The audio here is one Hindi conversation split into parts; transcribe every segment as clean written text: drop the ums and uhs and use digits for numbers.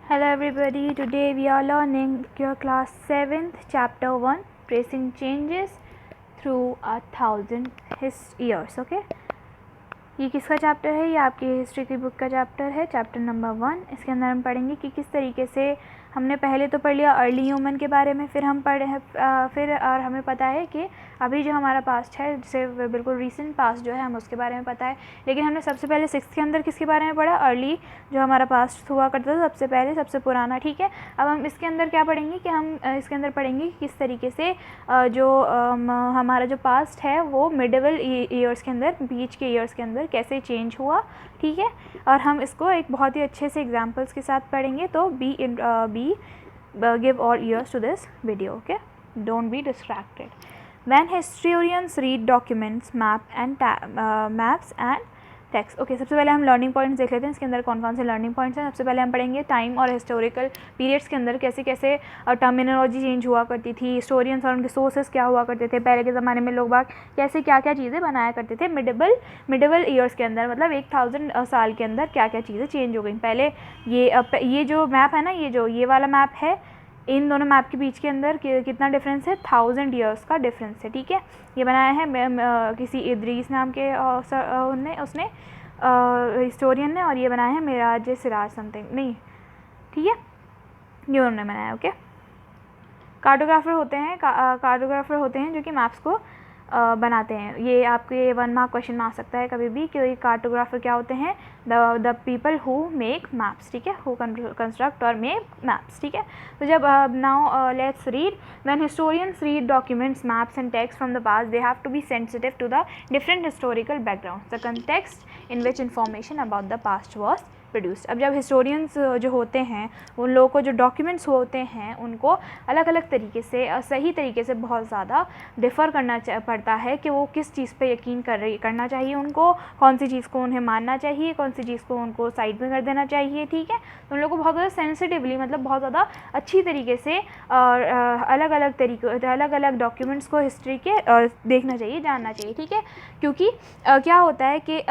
Hello everybody, today we are learning your class 7th chapter 1 tracing changes through 1,000 years. Okay, ये किसका चैप्टर है? ये आपकी हिस्ट्री की बुक का चैप्टर है, चैप्टर नंबर 1। इसके अंदर हम पढ़ेंगे कि किस तरीके से हमने पहले तो पढ़ लिया अर्ली ह्यूमन के बारे में, फिर हम पढ़े फिर और हमें पता है कि अभी जो हमारा पास्ट है, जैसे बिल्कुल रीसेंट पास्ट जो है, हम उसके बारे में पता है। लेकिन हमने सबसे पहले 6th के अंदर किसके बारे में पढ़ा? अर्ली जो हमारा पास्ट हुआ करता था, सबसे पहले, सबसे पुराना। ठीक है, अब हम इसके अंदर क्या पढ़ेंगे कि हम इसके अंदर पढ़ेंगे कि किस तरीके से जो हमारा जो पास्ट है वो मिडिवल ईयर्स के अंदर, बीच के ईयर्स के अंदर कैसे चेंज हुआ। ठीक है, और हम इसको एक बहुत ही अच्छे से एग्जांपल्स के साथ पढ़ेंगे। तो give all ears to this video. Okay, don't be distracted. When historians read documents, maps and text. Okay, सबसे पहले हम लर्निंग पॉइंट्स देख लेते हैं। इसके अंदर कौन कौन से लर्निंग पॉइंट्स हैं। सबसे पहले हम पढ़ेंगे टाइम और हिस्टोरिकल पीरियड्स के अंदर कैसे कैसे टर्मिनोलॉजी चेंज हुआ करती थी, हिस्टोरियंस और उनके सोर्सेस क्या हुआ करते थे, पहले के ज़माने में लोग बाग कैसे क्या क्या चीज़ें बनाया करते थे मिडिवल ईयर्स के अंदर, मतलब 1000 साल के अंदर क्या क्या चीज़ें चेंज हो गई। पहले ये जो मैप है ना, ये वाला मैप है, इन दोनों मैप के बीच के अंदर कितना डिफरेंस है? 1000 ईयर्स का डिफरेंस है। ठीक है, ये बनाया है किसी इद्रीस नाम के उसने हिस्टोरियन ने, और ये बनाया है मिराज सिराज समथिंग, नहीं, ठीक है, ये उन्होंने बनाया। ओके, कार्टोग्राफर होते हैं जो कि मैप्स को बनाते हैं। ये आपके 1 मार्क क्वेश्चन में आ सकता है कभी भी कि कार्टोग्राफर क्या होते हैं? The people who make maps. ठीक है, हु कंस्ट्रक्ट और मेक मैप्स। ठीक है, तो जब now let's read when historians read documents, maps and text from the past, they have to be sensitive to the different historical background, the context in which information about the past was produced. अब जब हिस्टोरियंस जो होते हैं, उन लोगों को जो डॉक्यूमेंट्स होते हैं उनको अलग अलग तरीके से, सही तरीके से बहुत ज़्यादा डिफ़र करना पड़ता है कि वो किस चीज़ पे यकीन करना चाहिए उनको, कौन सी चीज़ को उन्हें मानना चाहिए, कौन सी चीज़ को उनको साइड में कर देना चाहिए। ठीक है, तो उन लोगों को बहुत ज़्यादा सेंसिटिवली, मतलब बहुत ज़्यादा अच्छी तरीके से और अलग अलग डॉक्यूमेंट्स को हिस्ट्री के देखना चाहिए, जानना चाहिए। ठीक है, क्योंकि क्या होता है कि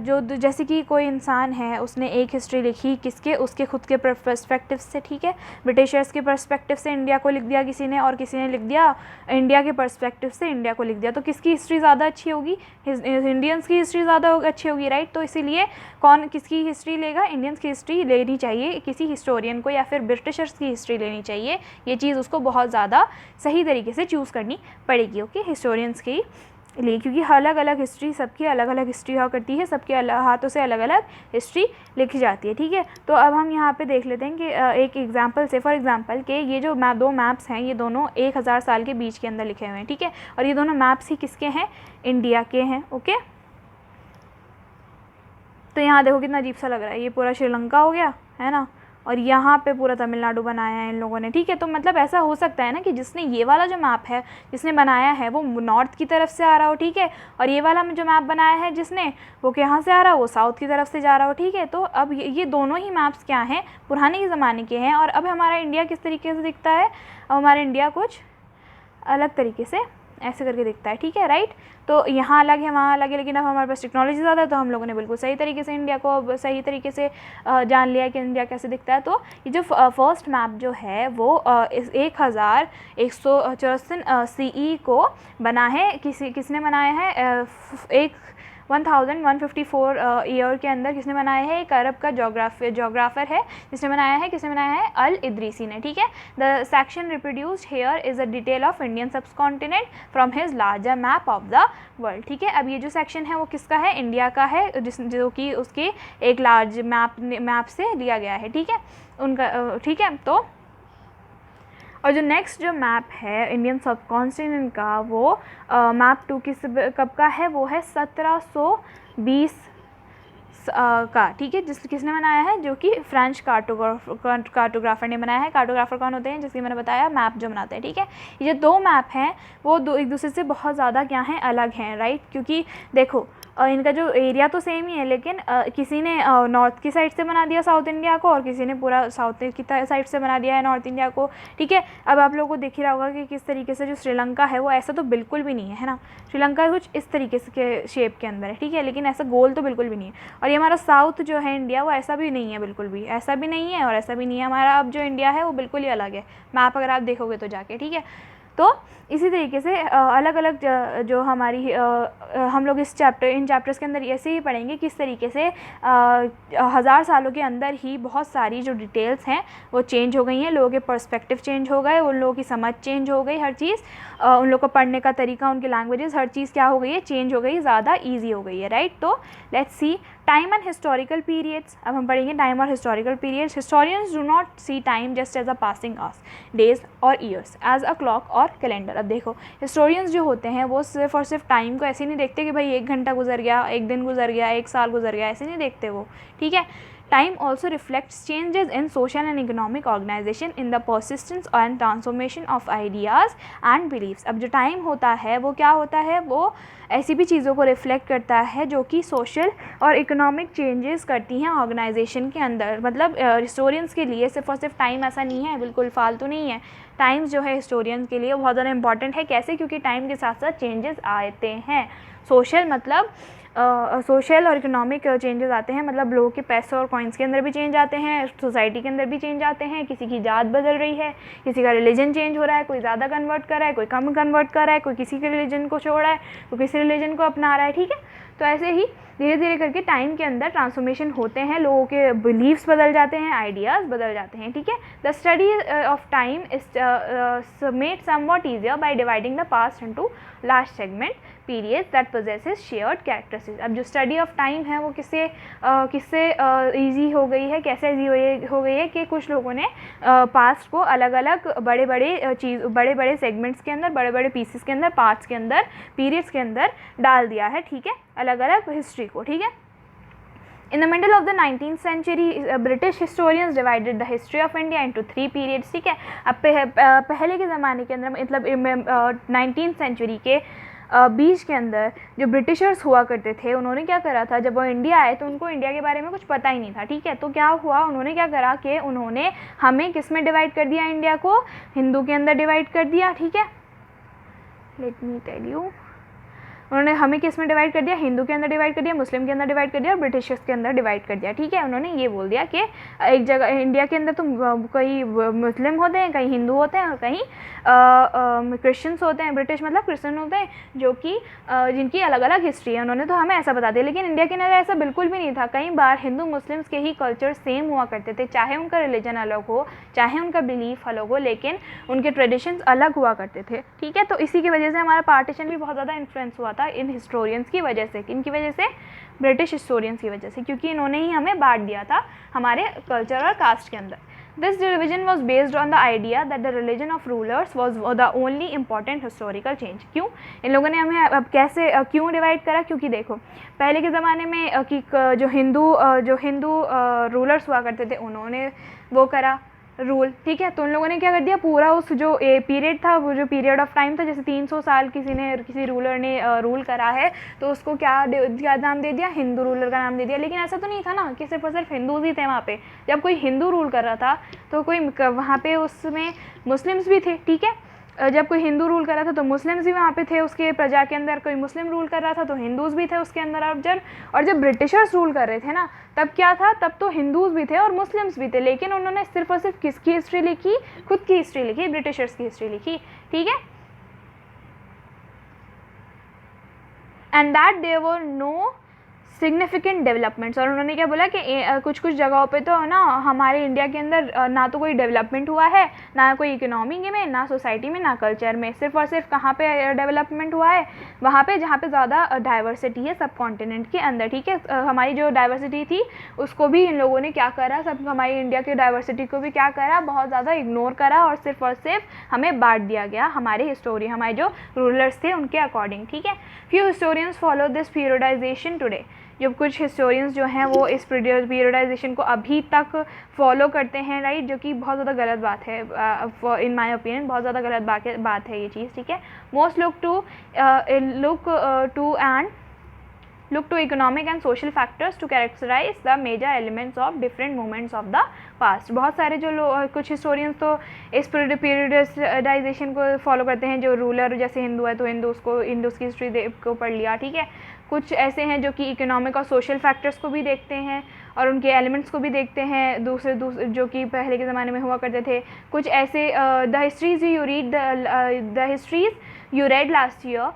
जो जैसे कि कोई इंसान है, उसने एक हिस्ट्री लिखी किसके, उसके खुद के पर्सपेक्टिव से। ठीक है, ब्रिटिशर्स के पर्सपेक्टिव से इंडिया को लिख दिया किसी ने, और किसी ने लिख दिया इंडिया के पर्सपेक्टिव से इंडिया को लिख दिया। तो किसकी हिस्ट्री ज़्यादा अच्छी होगी? इंडियंस की हिस्ट्री ज़्यादा अच्छी होगी, राइट। तो इसीलिए कौन किसकी हिस्ट्री लेगा? इंडियंस की हिस्ट्री लेनी चाहिए किसी हिस्टोरियन को, या फिर ब्रिटिशर्स की हिस्ट्री लेनी चाहिए। ये चीज़ उसको बहुत ज़्यादा सही तरीके से चूज़ करनी पड़ेगी। ओके, हिस्टोरियंस की लिए, क्योंकि अलग अलग हिस्ट्री, सबकी अलग अलग हिस्ट्री हुआ करती है, सबके हाथों से अलग अलग हिस्ट्री लिखी जाती है। ठीक है, तो अब हम यहाँ पे देख लेते हैं कि एक एग्जांपल से, फॉर एग्जांपल कि ये जो 2 मैप्स हैं, ये दोनों 1000 साल के बीच के अंदर लिखे हुए हैं। ठीक है, और ये दोनों मैप्स ही किसके हैं? इंडिया के हैं। ओके, तो यहाँ देखो कितना अजीब सा लग रहा है, ये पूरा श्रीलंका हो गया है ना, और यहाँ पे पूरा तमिलनाडु बनाया है इन लोगों ने। ठीक है, तो मतलब ऐसा हो सकता है ना कि जिसने ये वाला जो मैप है, जिसने बनाया है, वो नॉर्थ की तरफ से आ रहा हो। ठीक है, और ये वाला जो मैप बनाया है जिसने, वो कहाँ से आ रहा हो? वो साउथ की तरफ से जा रहा हो। ठीक है, तो अब ये दोनों ही मैप्स क्या हैं? पुराने के ज़माने के हैं। और अब हमारा इंडिया किस तरीके से दिखता है? अब हमारा इंडिया कुछ अलग तरीके से ऐसे करके दिखता है। ठीक है, राइट। तो यहाँ अलग है, वहाँ अलग है, लेकिन अब हमारे पास टेक्नोलॉजी ज़्यादा है, तो हम लोगों ने बिल्कुल सही तरीके से इंडिया को सही तरीके से जान लिया कि इंडिया कैसे दिखता है। तो ये जो फर्स्ट मैप जो है वो 1164 CE को बना है, किसने बनाया है? 1154 ईयर के अंदर किसने बनाया है? एक अरब का जोग्राफर है जिसने बनाया है। किसने बनाया है? अल इद्रीसी ने। ठीक है, the section reproduced here is a detail of Indian subcontinent from his larger map of the world. ठीक है, अब ये जो सेक्शन है वो किसका है? इंडिया का है, जो कि उसके एक लार्ज मैप से लिया गया है। ठीक है, उनका, ठीक है। तो और जो नेक्स्ट जो मैप है इंडियन सबकॉन्टिनेंट का, वो मैप 2 कब का है? वो है 1720 का। ठीक है, किसने बनाया है? जो कि फ्रेंच कार्टोग्राफर ने बनाया है। कार्टोग्राफर कौन होते हैं? जिसकी मैंने बताया, मैप जो बनाते हैं। ठीक है, ये जो 2 मैप हैं वो एक दूसरे से बहुत ज़्यादा क्या हैं? अलग हैं, राइट। क्योंकि देखो इनका जो एरिया तो सेम ही है, लेकिन किसी ने नॉर्थ की साइड से बना दिया साउथ इंडिया को, और किसी ने पूरा साउथ की साइड से बना दिया है नॉर्थ इंडिया को, ठीक है। अब आप लोगों को दिख ही रहा होगा कि किस तरीके से जो श्रीलंका है वो ऐसा तो बिल्कुल भी नहीं है, है ना। श्रीलंका कुछ इस तरीके से के शेप के अंदर है, ठीक है, लेकिन ऐसा गोल तो बिल्कुल भी नहीं है। और ये हमारा साउथ जो है इंडिया, वो ऐसा भी नहीं है, बिल्कुल भी ऐसा भी नहीं है और ऐसा भी नहीं है। हमारा अब जो इंडिया है वो बिल्कुल ही अलग है, मैप अगर आप देखोगे तो जाके, ठीक है। तो इसी तरीके से अलग अलग जो हमारी हम लोग इन चैप्टर्स के अंदर ऐसे ही पढ़ेंगे किस तरीके से 1000 सालों के अंदर ही बहुत सारी जो डिटेल्स हैं वो चेंज हो गई हैं, लोगों के पर्सपेक्टिव चेंज हो गए, उन लोगों की समझ चेंज हो गई, हर चीज़ उन लोगों को पढ़ने का तरीका, उनके लैंग्वेजेस, हर चीज़ क्या हो गई है, चेंज हो गई, ज़्यादा ईजी हो गई है, राइट। तो let's see time and historical periods. अब हम पढ़ेंगे टाइम और historical periods. Historians do not see time just as a passing hours, days और ईयर्स, एज अ क्लॉक और कैलेंडर। अब देखो, हिस्टोरियंस जो होते हैं वो सिर्फ और सिर्फ टाइम को ऐसे नहीं देखते कि भाई 1 घंटा गुजर गया, 1 दिन गुजर गया, 1 साल गुजर गया, ऐसे नहीं देखते वो, ठीक है। Time also reflects changes in social and economic organization, in the persistence and transformation of ideas and beliefs. अब जो टाइम होता है वो क्या होता है, वो ऐसी भी चीज़ों को रिफ्लेक्ट करता है जो कि सोशल और इकोनॉमिक चेंजेस करती हैं ऑर्गेनाइजेशन के अंदर। मतलब हिस्टोरियंस के लिए सिर्फ और सिर्फ टाइम ऐसा नहीं है, बिल्कुल फालतू नहीं है। टाइम्स जो है हिस्टोरियंस के लिए बहुत ज़्यादा इंपॉर्टेंट है। कैसे? क्योंकि टाइम के साथ साथ चेंजेस आते हैं। सोशल मतलब सोशल और इकोनॉमिक चेंजेस आते हैं, मतलब लोगों के पैसे और कॉइन्स के अंदर भी चेंज आते हैं, सोसाइटी के अंदर भी चेंज आते हैं। किसी की जात बदल रही है, किसी का रिलीजन चेंज हो रहा है, कोई ज़्यादा कन्वर्ट कर रहा है, कोई कम कन्वर्ट कर रहा है, कोई किसी के रिलीजन को छोड़ रहा है, कोई किसी रिलीजन को अपना रहा है, ठीक है। तो ऐसे ही धीरे धीरे करके टाइम के अंदर ट्रांसफॉर्मेशन होते हैं, लोगों के बिलीव्स बदल जाते हैं, आइडियाज़ बदल जाते हैं, ठीक है। The study of time is made somewhat easier by dividing the past into large segment periods that possesses shared characteristics. अब जो स्टडी ऑफ टाइम है वो किससे ईजी हो गई है, कैसे ईजी हो गई है कि कुछ लोगों ने पास्ट को अलग अलग बड़े बड़े सेगमेंट्स के अंदर, बड़े बड़े पीसेस के अंदर, पार्ट्स के अंदर, पीरियड्स के अंदर डाल दिया है, ठीक है, अलग अलग हिस्ट्री को, ठीक है। In the middle of the 19th century, British historians divided the history of India into 3 periods, ठीक है। अब पहले के ज़माने के अंदर, मतलब 19th सेंचुरी के बीच के अंदर जो ब्रिटिशर्स हुआ करते थे, उन्होंने क्या करा था, जब वो इंडिया आए तो उनको इंडिया के बारे में कुछ पता ही नहीं था, ठीक है। तो क्या हुआ, उन्होंने क्या करा कि उन्होंने हमें किस में डिवाइड कर दिया, इंडिया को हिंदू के अंदर डिवाइड कर दिया, ठीक है। लेट मी टेल यू, उन्होंने हमें किस में डिवाइड कर दिया, हिंदू के अंदर डिवाइड कर दिया, मुस्लिम के अंदर डिवाइड कर दिया और ब्रिटिशर्स के अंदर डिवाइड कर दिया, ठीक है। उन्होंने ये बोल दिया कि एक जगह इंडिया के अंदर तो कहीं मुस्लिम होते हैं, कहीं हिंदू होते हैं और कहीं क्रिश्चियंस होते हैं, ब्रिटिश मतलब क्रिश्चियन होते हैं, जो कि जिनकी अलग अलग हिस्ट्री है। उन्होंने तो हमें ऐसा बता दिया, लेकिन इंडिया के अंदर ऐसा बिल्कुल भी नहीं था। कई बार हिंदू मुस्लिम्स के ही कल्चर सेम हुआ करते थे, चाहे उनका रिलीजन अलग हो, चाहे उनका बिलीफ अलग हो, लेकिन उनके ट्रेडिशंस अलग हुआ करते थे, ठीक है। तो इसी की वजह से हमारा पार्टीशन भी बहुत ज़्यादा इन्फ्लुएंस हुआ था इन हिस्टोरियंस की वजह से। किनकी वजह से? ब्रिटिश हिस्टोरियंस की वजह से, क्योंकि इन्होंने ही हमें बांट दिया था हमारे कल्चर और कास्ट के अंदर। This division was based on the idea that the religion of rulers was the only important historical change. क्यों इन लोगों ने हमें अब कैसे क्यों डिवाइड करा? क्योंकि देखो, पहले के ज़माने में कि जो हिंदू रूलर्स हुआ करते थे, उन्होंने वो करा रूल, ठीक है। तो उन लोगों ने क्या कर दिया, पूरा उस जो पीरियड था, वो जो पीरियड ऑफ टाइम था, जैसे 300 साल किसी रूलर ने रूल करा है, तो उसको क्या नाम दे दिया, हिंदू रूलर का नाम दे दिया। लेकिन ऐसा तो नहीं था ना कि सिर्फ और सिर्फ हिंदूज ही थे वहाँ पे। जब कोई हिंदू रूल कर रहा था तो कोई वहाँ पे उसमें मुस्लिम्स भी थे, ठीक है। जब कोई हिंदू रूल कर रहा था तो मुस्लिम्स भी वहाँ पे थे उसके प्रजा के अंदर, कोई मुस्लिम रूल कर रहा था तो हिंदूज़ भी थे उसके अंदर। और जब ब्रिटिशर्स रूल कर रहे थे ना, तब क्या था, तब तो हिंदूज़ भी थे और मुस्लिम्स भी थे, लेकिन उन्होंने सिर्फ और सिर्फ किसकी हिस्ट्री लिखी, खुद की हिस्ट्री लिखी, ब्रिटिशर्स की हिस्ट्री लिखी, ठीक है। And that there were no significant developments. और उन्होंने क्या बोला कि कुछ कुछ जगहों पे तो ना हमारे इंडिया के अंदर ना तो कोई डेवलपमेंट हुआ है, ना कोई इकोनॉमी में, ना सोसाइटी में, ना कल्चर में। सिर्फ और सिर्फ कहाँ पे डेवलपमेंट हुआ है, वहाँ पे जहाँ पे ज़्यादा डाइवर्सिटी है सब कॉन्टिनेंट के अंदर, ठीक है। हमारी जो डाइवर्सिटी थी उसको भी इन लोगों ने क्या करा, सब हमारी इंडिया की डाइवर्सिटी को भी क्या करा, बहुत ज़्यादा इग्नोर करा और सिर्फ हमें बांट दिया गया हमारे हमारे जो रूलर्स थे उनके अकॉर्डिंग, ठीक है। Few historians follow this periodisation today. जब कुछ हिस्टोरियंस जो हैं वो इस पीरियडाइजेशन को अभी तक फॉलो करते हैं, राइट, जो कि बहुत ज़्यादा गलत बात है, इन माय ओपिनियन बहुत ज़्यादा गलत बात है ये चीज़, ठीक है। Most look to look to economic and social factors to characterize the major elements of different moments of the past. बहुत सारे जो लोग, कुछ हिस्टोरियंस तो इस पीरियडाइजेशन को फॉलो करते हैं, जो रूलर जैसे हिंदू है तो हिंदूज़ की हिस्ट्री को पढ़ लिया, ठीक है। कुछ ऐसे हैं जो कि इकोनॉमिक और सोशल फैक्टर्स को भी देखते हैं और उनके एलिमेंट्स को भी देखते हैं, दूसरे जो कि पहले के ज़माने में हुआ करते थे। कुछ ऐसे the histories you read last year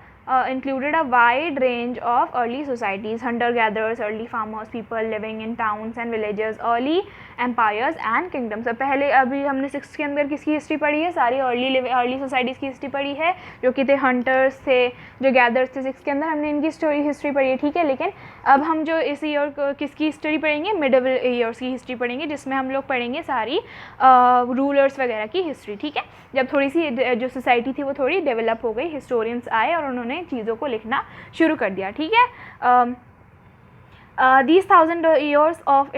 included a wide range of early societies, hunter-gatherers, early farmers, people living in towns and villages, early empires and kingdoms. पहले अभी हमने 6th के अंदर किसकी हिस्ट्री पढ़ी है? सारी अर्ली सोसाइटीज़ की हिस्ट्री पढ़ी है, जो कि थे हंटर्स थे, जो गैदर्स थे। 6th के अंदर हमने इनकी हिस्ट्री पढ़ी है, ठीक है। लेकिन अब हम जो इस ईयर किसकी हिस्ट्री पढ़ेंगे? मिडिवल ईयर्स की हिस्ट्री पढ़ेंगे, जिसमें हम लोग पढ़ेंगे सारी रूलर्स वगैरह की हिस्ट्री, ठीक है। जब थोड़ी सी जो सोसाइटी थी वो थोड़ी डेवलप हो गई, हिस्टोरियंस आए और उन्होंने चीज़ों को लिखना शुरू कर दिया, ठीक है। These 1000 years of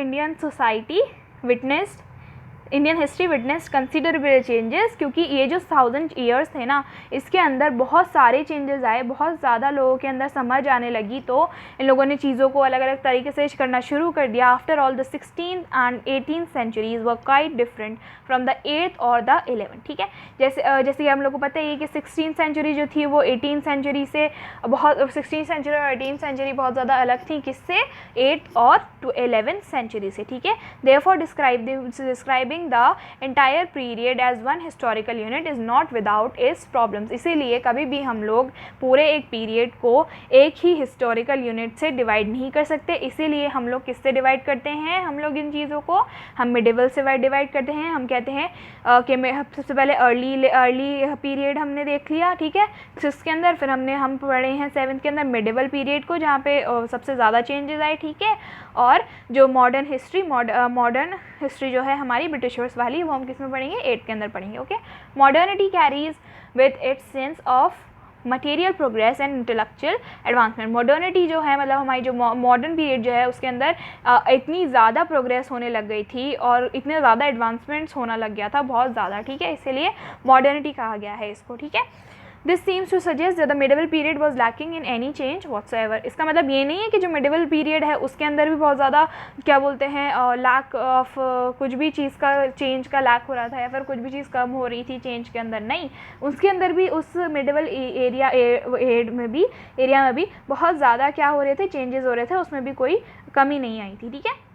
Indian history witnessed considerable changes, क्योंकि ये जो 1000 years थे ना, इसके अंदर बहुत सारे चेंजेस आए, बहुत ज़्यादा लोगों के अंदर समझ आने लगी, तो इन लोगों ने चीज़ों को अलग अलग तरीके से करना शुरू कर दिया। After all the 16th and 18th centuries were quite different from the 8th और द 11th, ठीक है। जैसे कि हम लोग को पता है कि 16th सेंचुरी जो थी वो 18th सेंचुरी से बहुत 16th सेंचुरी और 18th सेंचुरी बहुत ज़्यादा अलग थी, किससे? 8th और 11th सेंचुरी से, ठीक है। Therefore describing the entire period as one historical unit is not without its problems. इसीलिए कभी भी हम लोग पूरे एक पीरियड को एक ही हिस्टोरिकल यूनिट से डिवाइड नहीं कर सकते। इसीलिए हम लोग किससे डिवाइड करते हैं? हम लोग इन चीज़ों को हम मिडिवल से डिवाइड करते हैं। हम कहते हैं कि सबसे पहले अर्ली पीरियड हमने देख लिया, ठीक है, 6th के अंदर। फिर हम पढ़े हैं 7th के अंदर मिडिवल पीरियड को, जहाँ पे सबसे ज़्यादा चेंजेस आए, ठीक है। और जो मॉडर्न हिस्ट्री जो है हमारी ब्रिटिशर्स वाली, वो हम किस में पढ़ेंगे? 8th के अंदर पढ़ेंगे, okay. Modernity carries with its sense of material progress and intellectual advancement. Modernity जो है मतलब हमारी जो मॉडर्न पीरियड जो है उसके अंदर इतनी ज़्यादा प्रोग्रेस होने लग गई थी और इतने ज़्यादा एडवांसमेंट्स होना लग गया था, बहुत ज़्यादा, ठीक है। इसीलिए मॉडर्निटी कहा गया है इसको, ठीक है। This seems to suggest that the medieval period was lacking in any change whatsoever. इसका मतलब ये नहीं है कि जो मिडिवल पीरियड है उसके अंदर भी बहुत ज़्यादा क्या बोलते हैं लैक ऑफ कुछ भी चीज़ का चेंज का लैक हो रहा था, या फिर कुछ भी चीज़ कम हो रही थी चेंज के अंदर, नहीं। उसके अंदर भी उस मिडिवल एरिया में भी बहुत ज़्यादा क्या हो रहे थे? चेंजेस हो रहे थे, उसमें भी कोई कमी नहीं आई थी, ठीक है।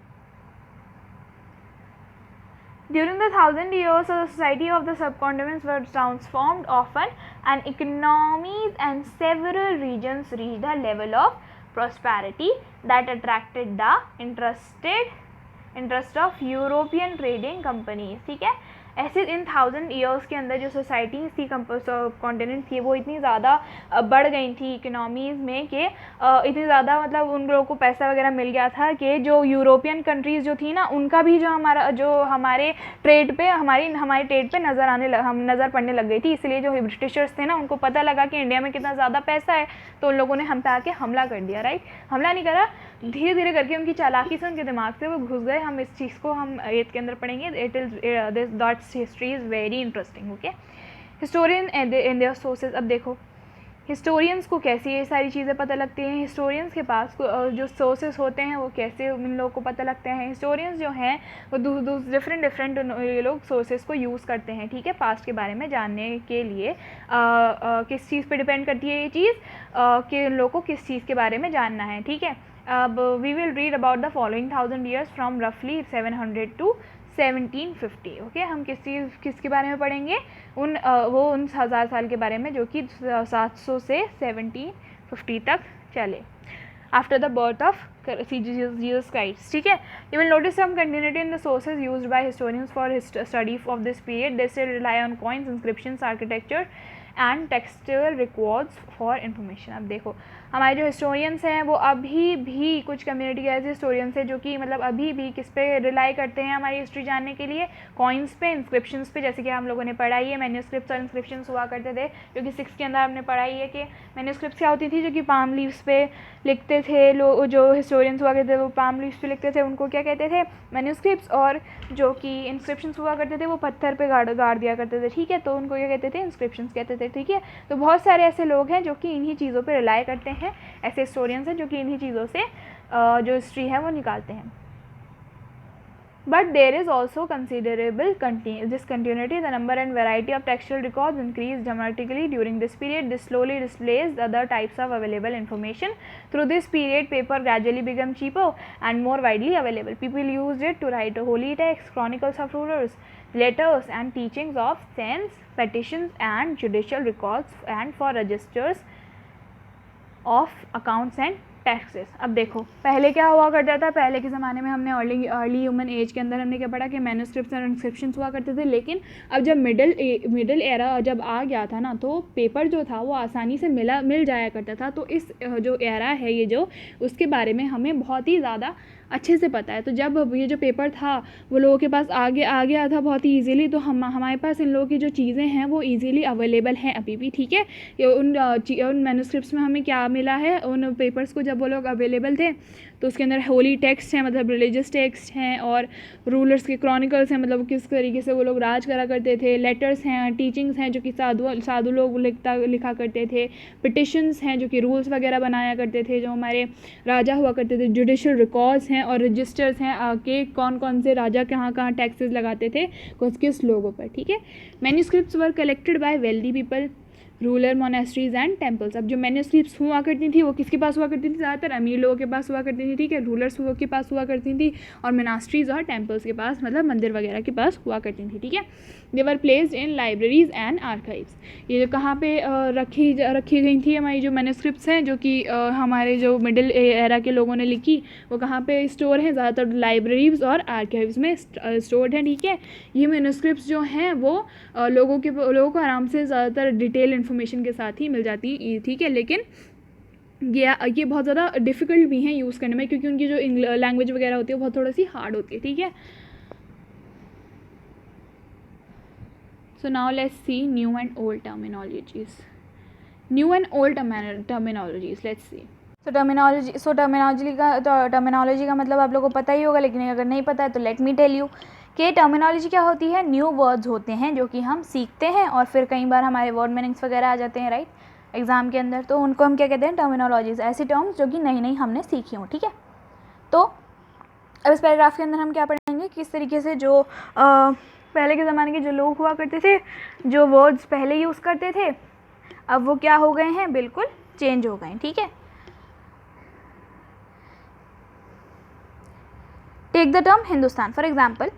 During the 1000 years, the society of the subcontinents were transformed often, and economies and several regions reached a level of prosperity that attracted the interest of European trading companies, ठीक है। ऐसे इन 1000 ईयर्स के अंदर जो सोसाइटीज़ थी, कॉन्टिनेंट थी, वो इतनी ज़्यादा बढ़ गई थी इकोनॉमीज़ में कि इतनी ज़्यादा मतलब उन लोगों को पैसा वगैरह मिल गया था कि जो यूरोपियन कंट्रीज़ जो थी ना, उनका भी जो हमारे ट्रेड पे हमारे ट्रेड पे नज़र पड़ने लग गई थी। इसलिए जो ब्रिटिशर्स थे ना, उनको पता लगा कि इंडिया में कितना ज़्यादा पैसा है, तो उन लोगों ने हम पे आके हमला कर दिया, राइट। हमला नहीं करा, धीरे धीरे करके उनकी चालाकी से, उनके दिमाग से वो घुस गए। हम इस चीज़ को हम 8th के अंदर पढ़ेंगे। That history is very interesting, okay. Historian in their sources. अब देखो हिस्टोरियंस को कैसे ये सारी चीज़ें पता लगती हैं, हिस्टोरियंस के पास जो सोर्सेज होते हैं वो कैसे इन लोगों को पता लगते हैं। हिस्टोरियंस जो हैं वो डिफरेंट ये लोग सोर्सेज को यूज़ करते हैं, ठीक है, पास्ट के बारे में जानने के लिए। किस चीज़ पे डिपेंड करती है ये चीज़ कि उन लोगों को किस चीज़ के बारे में जानना है, ठीक है। अब we will read about the following 1000 years from रफली 700 to 1750, ओके। हम किसके बारे में पढ़ेंगे? उन 1000 साल के बारे में जो कि 700 से 1750 तक चले, after the birth of Jesus Christ, ठीक है। You will notice some continuity in the sources used by historians for study of this period. They still rely on coins, inscriptions, architecture and textual records for information. अब देखो हमारे जो हिस्टोरियंस हैं वो अभी भी कुछ कम्युनिटी के ऐसे हिस्टोरियंस हैं जो कि मतलब अभी भी किस पे रिलाई करते हैं हमारी हिस्ट्री जानने के लिए? कॉइन्स पे, इंस्क्रिप्शंस पे। जैसे कि हम लोगों ने पढ़ाई है मैन्यूस्क्रिप्ट्स और इंस्क्रिप्शंस हुआ करते थे, जो कि 6th के अंदर हमने पढ़ाई है कि मैन्यूस्क्रिप्ट्स क्या होती थी, जो कि पाम लीव्स पे लिखते थे लोग। जो हिस्टोरियंस हुआ करते थे वो पाम लीव्स पे लिखते थे, उनको क्या कहते थे? मैन्यूस्क्रिप्ट्स। और जो कि इंस्क्रिप्शंस हुआ करते थे वो पत्थर पे गाड़ दिया करते थे, ठीक है, तो उनको क्या कहते थे? इंस्क्रिप्शंस कहते थे, ठीक है। तो बहुत सारे ऐसे लोग हैं जो कि इन्हीं चीज़ों पर रिलाई करते हैं है, ऐसे हिस्टोरियंस हैं जो कि इन्हीं चीज़ों से जो हिस्ट्री है वो निकालते हैं. But there is also considerable discontinuity. The number and variety of textual records increased dramatically during this period. This slowly displaced other types of available information. Through this period, paper gradually became cheaper and more widely available. People used it to write holy texts, chronicles of rulers, letters and teachings of saints, petitions and judicial records, and for registers of accounts and taxes. अब देखो पहले क्या हुआ करता था, पहले के ज़माने में हमने अर्ली ह्यूमन एज के अंदर हमने क्या पढ़ा कि मैन्युस्क्रिप्ट्स और इंस्क्रिप्शंस हुआ करते थे. लेकिन अब जब मिडल एरा जब आ गया था ना, तो पेपर जो था वो आसानी से मिल जाया करता था. तो इस जो एरा है ये जो, उसके बारे में हमें बहुत ही ज़्यादा अच्छे से पता है. तो जब ये जो पेपर था वो लोगों के पास आ गया था बहुत ही ईजीली, तो हमारे पास इन लोगों की जो चीज़ें हैं वो ईजीली अवेलेबल हैं अभी भी. ठीक है, ये उन मैन्युस्क्रिप्ट्स में हमें क्या मिला है, उन पेपर्स को जब वो लोग अवेलेबल थे तो उसके अंदर होली टेक्स्ट हैं, मतलब रिलीजियस टेक्स्ट हैं, और रूलर्स के क्रॉनिकल्स हैं, मतलब किस तरीके से वो लोग राज करा करते थे, लेटर्स हैं, टीचिंग्स हैं जो कि साधु लोग लिखा करते थे, पिटिशंस हैं जो कि रूल्स वगैरह बनाया करते थे जो हमारे राजा हुआ करते थे, जुडिशियल रिकॉर्ड्स हैं और रजिस्टर्स हैं कि कौन कौन से राजा कहाँ टैक्सेस लगाते थे किस लोगों पर. ठीक है, manuscripts were collected by wealthy people, ruler monasteries and temples. अब जो मैन्युस्क्रिप्ट्स हुआ करती थी वो किसके पास हुआ करती थी, ज़्यादातर अमीर लोगों के पास हुआ करती थी. ठीक है, रूलर्स के पास हुआ करती थी और मोनास्ट्रीज और टेम्पल्स के पास, मतलब मंदिर वगैरह के पास हुआ करती थी. ठीक है, they were placed in libraries and archives. ये जो कहाँ पे रखी गई थी हमारी जो मैन्युस्क्रिप्ट्स हैं जो कि हमारे जो मिडिल एरा के लोगों ने लिखी, वो कहाँ पे स्टोर हैं, ज़्यादातर लाइब्रेरीज और आर्काइव्स में स्टोर्ड हैं. ठीक है, ये मैन्युस्क्रिप्ट्स जो हैं वो लोगों को आराम से ज़्यादातर डिटेल इन्फॉर्मेशन के साथ ही मिल जाती. ठीक है, लेकिन ये बहुत ज़्यादा डिफ़िकल्ट भी हैं यूज़ करने में, क्योंकि उनकी जो लैंग्वेज वगैरह होती है बहुत थोड़ी सी हार्ड होती है. ठीक है, so now let's see new and old terminologies. Let's see. Terminology का मतलब आप लोगों को पता ही होगा, लेकिन अगर नहीं पता है तो लेट मी टेल यू कि टर्मिनोलॉजी क्या होती है. न्यू वर्ड्स होते हैं जो कि हम सीखते हैं और फिर कई बार हमारे वर्ड मीनिंग्स वगैरह आ जाते हैं राइट एग्ज़ाम के अंदर, तो उनको हम क्या कहते हैं, टर्मिनोलॉजीज. ऐसी टर्म्स जो कि नई हमने सीखी हों. ठीक है, तो अब इस पैराग्राफ के अंदर हम क्या पढ़ेंगे, किस तरीके से जो पहले के ज़माने के जो लोग हुआ करते थे, जो वर्ड्स पहले यूज़ करते थे, अब वो क्या हो गए हैं, बिल्कुल चेंज हो गए हैं. ठीक है, take the term Hindustan for example.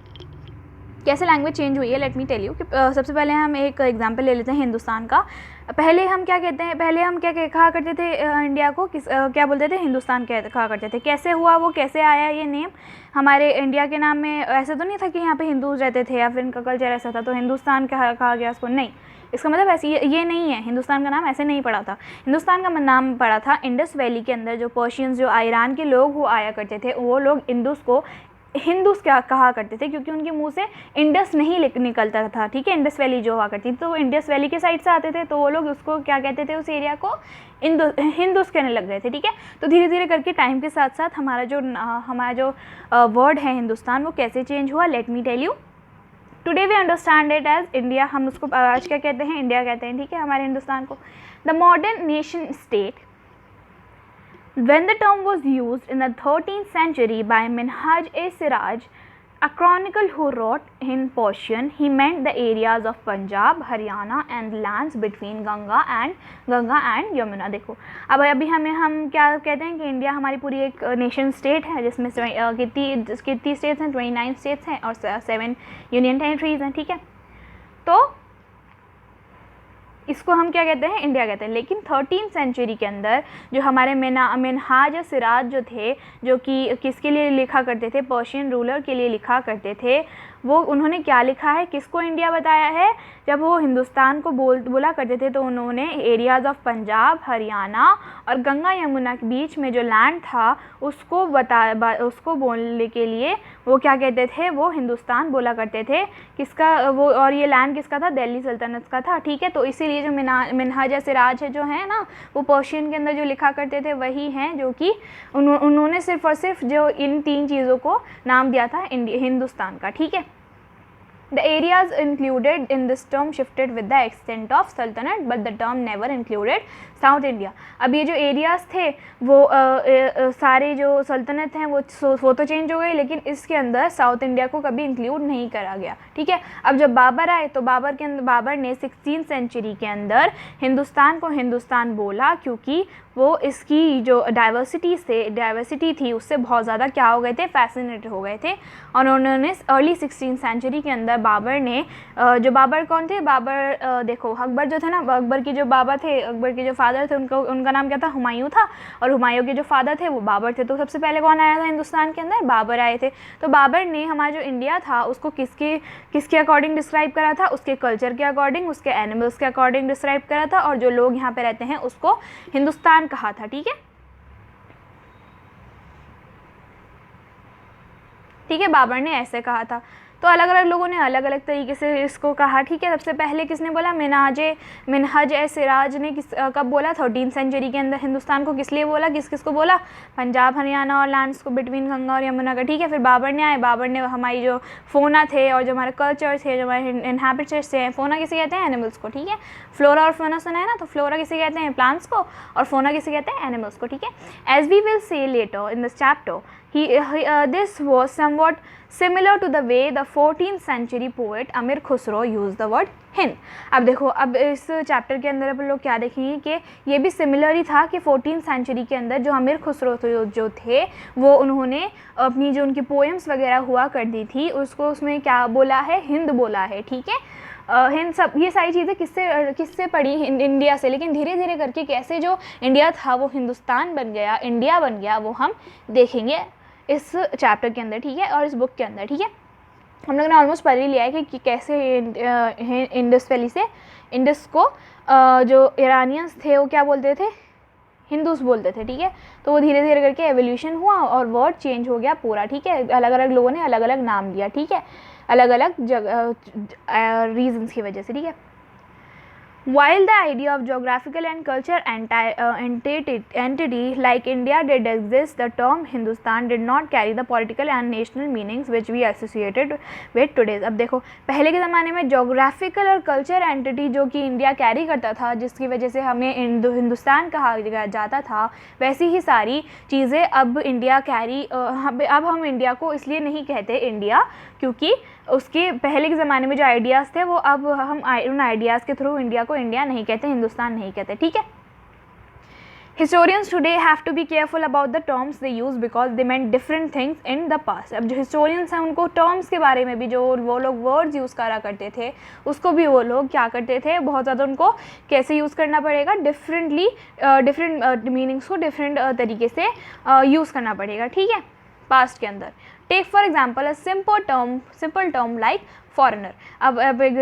कैसे लैंग्वेज चेंज हुई है, लेट मी टेल यू कि सबसे पहले हम एक एग्जाम्पल ले लेते हैं हिंदुस्तान का. पहले हम क्या कहते हैं, पहले हम क्या कहा करते थे इंडिया को, क्या बोलते थे, हिंदुस्तान कहा करते थे. कैसे हुआ वो, कैसे आया ये नेम हमारे इंडिया के नाम में. ऐसा तो नहीं था कि यहाँ पे हिंदूज रहते थे या फिर इनका कल्चर ऐसा था तो हिंदुस्तान कहा गया उसको, नहीं. इसका मतलब ऐसे ये नहीं है, हिंदुस्तान का नाम ऐसे नहीं पड़ा था. हिंदुस्तान का नाम पड़ा था इंडस वैली के अंदर जो पर्शियंस, जो ईरान के लोग वो आया करते थे, वो लोग इंडस को हिंदूस क्या कहा करते थे क्योंकि उनके मुंह से इंडस नहीं निकलता था. ठीक है, इंडस वैली जो हुआ करती थी तो वो इंडस वैली के साइड से आते थे, तो वो लोग उसको क्या कहते थे, उस एरिया को हिंदूस कहने लग गए थे. ठीक है, तो धीरे धीरे करके टाइम के साथ साथ हमारा जो वर्ड है हिंदुस्तान वो कैसे चेंज हुआ, let me tell you. Today we understand it as India. हम उसको आज क्या कहते हैं, इंडिया कहते हैं. ठीक है, हमारे हिंदुस्तान को. The modern nation state. When the term was used in the 13th century by Minhaj-e-Siraj, a chronicler who wrote in Persian, he meant the areas of Punjab, Haryana and lands between Ganga and Yamuna. देखो अब अभी हम क्या कहते हैं कि इंडिया हमारी पूरी एक नेशन स्टेट है जिसमें कितनी स्टेट्स हैं, 29 स्टेट्स हैं और 7 यूनियन टेरिटरीज हैं. ठीक है, तो इसको हम क्या कहते हैं, इंडिया कहते हैं. लेकिन 13th सेंचुरी के अंदर जो हमारे मिनहाज सिराज जो थे, जो कि किसके लिए लिखा करते थे, पर्शियन रूलर के लिए लिखा करते थे, वो उन्होंने क्या लिखा है, किसको इंडिया बताया है. जब वो हिंदुस्तान को बोला करते थे तो उन्होंने एरियाज़ ऑफ पंजाब, हरियाणा और गंगा यमुना के बीच में जो लैंड था उसको बोलने के लिए वो क्या कहते थे, वो हिंदुस्तान बोला करते थे. किसका वो, और ये लैंड किसका था, दिल्ली सल्तनत का था. ठीक है, तो इसीलिए जो मिनहाज सिराज है जो है ना, वो पर्शियन के अंदर जो लिखा करते थे वही हैं जो कि उन्होंने सिर्फ और सिर्फ जो इन 3 चीज़ों को नाम दिया था हिंदुस्तान का. ठीक है, The areas included in this term shifted with the extent of Sultanate, but the term never included south India. अब ये जो एरियाज़ थे वो सारे जो सल्तनत हैं वो तो चेंज हो गए, लेकिन इसके अंदर साउथ इंडिया को कभी इंक्लूड नहीं करा गया, ठीक है। अब जब बाबर आए तो बाबर ने 16वीं सेंचुरी के अंदर हिंदुस्तान को हिंदुस्तान बोला, क्योंकि वो इसकी जो डाइवर्सिटी थी उससे बहुत ज़्यादा क्या हो गए थे, फैसिनेटेड हो गए थे। और उन्होंने अर्ली 16वीं सेंचुरी के अंदर बाबर ने जो बाबर कौन थे, बाबर देखो अकबर जो थे ना, अकबर की जो बाबा थे, अकबर के जो फादर थे उनका नाम क्या था, हुमायूं था, और हुमायूं के जो फादर थे वो बाबर थे। तो सबसे पहले कौन आया था हिंदुस्तान के अंदर, बाबर आए थे। तो बाबर ने हमारा जो इंडिया था उसको किसके अकॉर्डिंग डिस्क्राइब करा था, उसके कल्चर के अकॉर्डिंग, उसके एनिमल्स के अकॉर्डिंग डिस्क्राइब करा था, और जो लोग यहाँ पे रहते हैं उसको हिंदुस्तान कहा था, ठीक है। ठीक है, बाबर ने ऐसे कहा था। तो अलग अलग लोगों ने अलग अलग तरीके से इसको कहा, ठीक है। सबसे पहले किसने बोला, मिनहज ए सिराज ने कब बोला, 13वीं सेंचुरी के अंदर। हिंदुस्तान को किस लिए बोला, किसको बोला, पंजाब हरियाणा और लैंड्स को बिटवीन गंगा और यमुना का, ठीक है। फिर बाबर ने आए, बाबर ने हमारी जो फोना थे और जो हमारे कल्चर थे, जो हमारे इनहैबिटेंट्स थे, फोना किसे कहते हैं, एनिमल्स को, ठीक है। फ्लोरा और फोना सुना है ना, तो फ्लोरा किसे कहते हैं, प्लांट्स को, और फोना किसे कहते हैं, एनिमल्स को, ठीक है। As we will say later in this chapter, this was somewhat similar to the way the 14th century poet Amir Khusro used the word Hind. अब देखो, अब इस चैप्टर के अंदर अपन लोग क्या देखेंगे कि ये भी सिमिलर ही था कि 14th सेंचुरी के अंदर जो अमीर खुसरो जो थे वो उन्होंने अपनी जो उनकी पोएम्स वगैरह हुआ करती थी उसको उसमें क्या बोला है, हिंद बोला है, ठीक है। हिंद सब ये सारी चीज़ें किससे पढ़ी, इंडिया से। लेकिन धीरे धीरे करके कैसे जो इंडिया था वो हिंदुस्तान बन गया, इंडिया बन गया, वो हम देखेंगे इस चैप्टर के अंदर, ठीक है, और इस बुक के अंदर, ठीक है। हम लोग ने ऑलमोस्ट पढ़ ही लिया है कि कैसे इंडस वैली से इंडस को जो ईरानियंस थे वो क्या बोलते थे, हिंदूस बोलते थे, ठीक है। तो वो धीरे धीरे करके एवोल्यूशन हुआ और वर्ड चेंज हो गया पूरा, ठीक है। अलग अलग लोगों ने अलग अलग नाम लिया, ठीक है, अलग अलग जगह रीजंस की वजह से, ठीक है। While the idea of geographical and cultural entity like India did exist, the term Hindustan did not carry the political and national meanings which we associated with today. अब देखो, पहले के ज़माने में जोग्राफिकल और कल्चर एंटिटी जो कि इंडिया कैरी करता था, जिसकी वजह से हमें हिंदुस्तान कहा जाता था, वैसी ही सारी चीज़ें अब इंडिया कैरी, अब हम इंडिया को इसलिए नहीं कहते इंडिया, क्योंकि उसके पहले के ज़माने में जो आइडियाज़ थे वो अब हम उन आइडियाज़ के थ्रू इंडिया को इंडिया नहीं कहते, हिंदुस्तान नहीं कहते, ठीक है। Historians today have to be careful about the terms they use because they meant different things in the past. अब जो historians हैं उनको terms के बारे में भी जो वो लोग words यूज़ करा करते थे उसको भी वो लोग क्या करते थे, बहुत ज़्यादा उनको कैसे यूज़ करना पड़ेगा, डिफरेंट मीनिंग्स को डिफरेंट तरीके से यूज़ करना पड़ेगा, ठीक है, पास्ट के अंदर। Take for example a simple term like foreigner. अब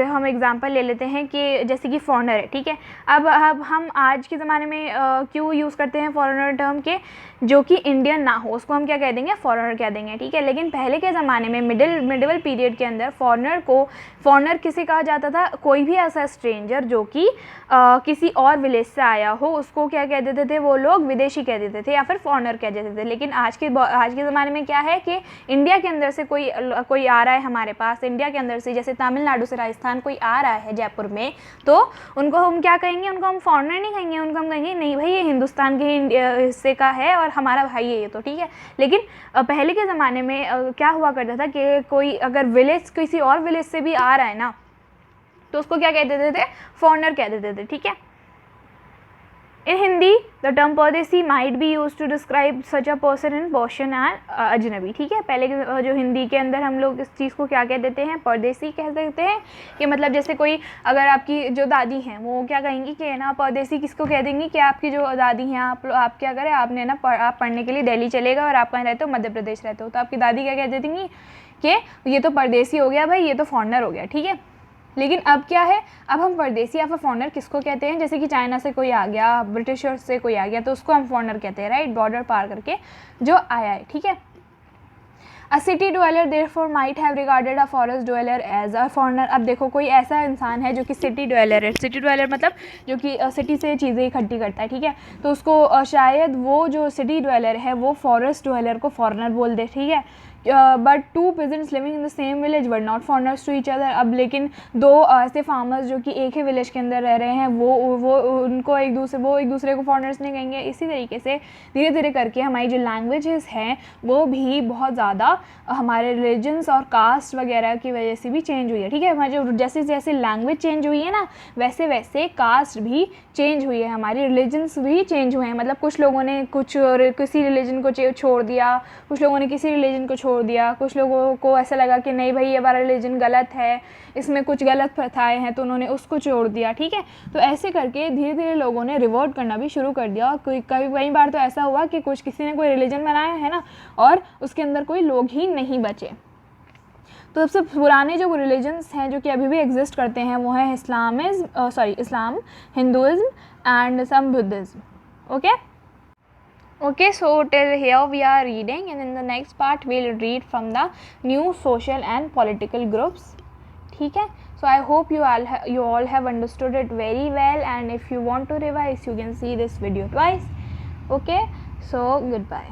हम एग्जांपल ले लेते हैं कि जैसे कि फॉरेनर है, ठीक है। अब हम आज के ज़माने में क्यों यूज़ करते हैं फॉरेनर टर्म के, जो कि इंडियन ना हो उसको हम क्या कह देंगे, फॉरेनर कह देंगे, ठीक है। लेकिन पहले के ज़माने में मिडिवल पीरियड के अंदर फॉरेनर किसे कहा जाता था, कोई भी ऐसा स्ट्रेंजर जो कि किसी और विलेज से आया हो उसको क्या कह देते थे वो लोग, विदेशी कह देते थे या फिर फॉरेनर कह देते थे। लेकिन आज के ज़माने में क्या है कि इंडिया के अंदर से कोई आ रहा है हमारे पास, इंडिया के अंदर से, जैसे तमिलनाडु से राजस्थान कोई आ रहा है जयपुर में, तो उनको हम क्या कहेंगे, उनको हम फॉरेनर नहीं कहेंगे, उनको हम कहेंगे नहीं भाई ये हिंदुस्तान के हिस्से का है और हमारा भाई है ये, तो ठीक है। लेकिन पहले के ज़माने में क्या हुआ करता था कि कोई अगर किसी और विलेज से भी आ रहा है ना तो उसको क्या कह देते थे, फॉरेनर कह देते थे, ठीक है। In Hindi, the term परदेसी might be used to describe such a person in Persian and अजनबी, ठीक है। पहले जो हिंदी के अंदर हम लोग इस चीज़ को क्या कह देते हैं, परदेसी कह देते हैं, कि मतलब जैसे कोई अगर आपकी जो दादी हैं वो क्या कहेंगी कि ना, परदेसी किसको कह देंगी कि आपकी जो दादी हैं, आप क्या करें, आपने ना आप पढ़ने के लिए दिल्ली चले गए और आप कहाँ रहते हो, मध्य प्रदेश रहते हो, तो आपकी दादी क्या कह देती कि ये तो परदेसी हो गया भाई, ये तो फॉरेनर हो गया, ठीक है। लेकिन अब क्या है, अब हम परदेसी या फिर फॉरेनर किसको कहते हैं, जैसे कि चाइना से कोई आ गया, ब्रिटिशर्स से कोई आ गया, तो उसको हम फॉरेनर कहते हैं, राइट, बॉर्डर पार करके जो आया है, ठीक है। A city dweller therefore might have regarded a forest dweller as a foreigner. अब देखो, कोई ऐसा इंसान है जो कि सिटी ड्वेलर है, सिटी ड्वेलर मतलब जो कि सिटी से चीज़ें इकट्ठी करता है, ठीक है, तो उसको शायद वो जो सिटी ड्वेलर है वो फॉरेस्ट ड्वेलर को फॉरेनर बोल दे, ठीक है। But to peasants living in the same village were not foreigners to each other. अब लेकिन दो ऐसे फार्मर्स जो कि एक ही विलेज के अंदर रह रहे हैं वो उनको एक दूसरे को फॉरनर्स नहीं कहेंगे। इसी तरीके से धीरे धीरे करके हमारी जो लैंग्वेजेस हैं वो भी बहुत ज़्यादा हमारे रिलीजन्स और कास्ट वगैरह की वजह से भी चेंज हुई है, ठीक है। हमारी जो जैसे जैसे लैंग्वेज चेंज हुई है ना, वैसे वैसे कास्ट भी चेंज हुई है, हमारी रिलीजन्स भी चेंज हुए हैं। मतलब कुछ लोगों ने किसी रिलीजन को छोड़ दिया, कुछ लोगों ने किसी रिलीजन को छोड़ दिया, कुछ लोगों को ऐसा लगा कि नहीं भाई ये हमारा रिलीजन गलत है, इसमें कुछ गलत प्रथाएं हैं, तो उन्होंने उसको छोड़ दिया, ठीक है। तो ऐसे करके धीरे धीरे लोगों ने रिवर्ट करना भी शुरू कर दिया। और कई बार तो ऐसा हुआ कि किसी ने कोई रिलीजन बनाया है ना, और उसके अंदर कोई लोग ही नहीं बचे। तो सबसे पुराने जो रिलीजन्स हैं जो कि अभी भी एग्जिस्ट करते हैं वो हैं Islam, Hinduism and some Buddhism. Okay, so till here we are reading, and in the next part we'll read from the new social and political groups, ठीक है। So I hope you all have understood it very well, and if you want to revise you can see this video twice. Okay, so goodbye.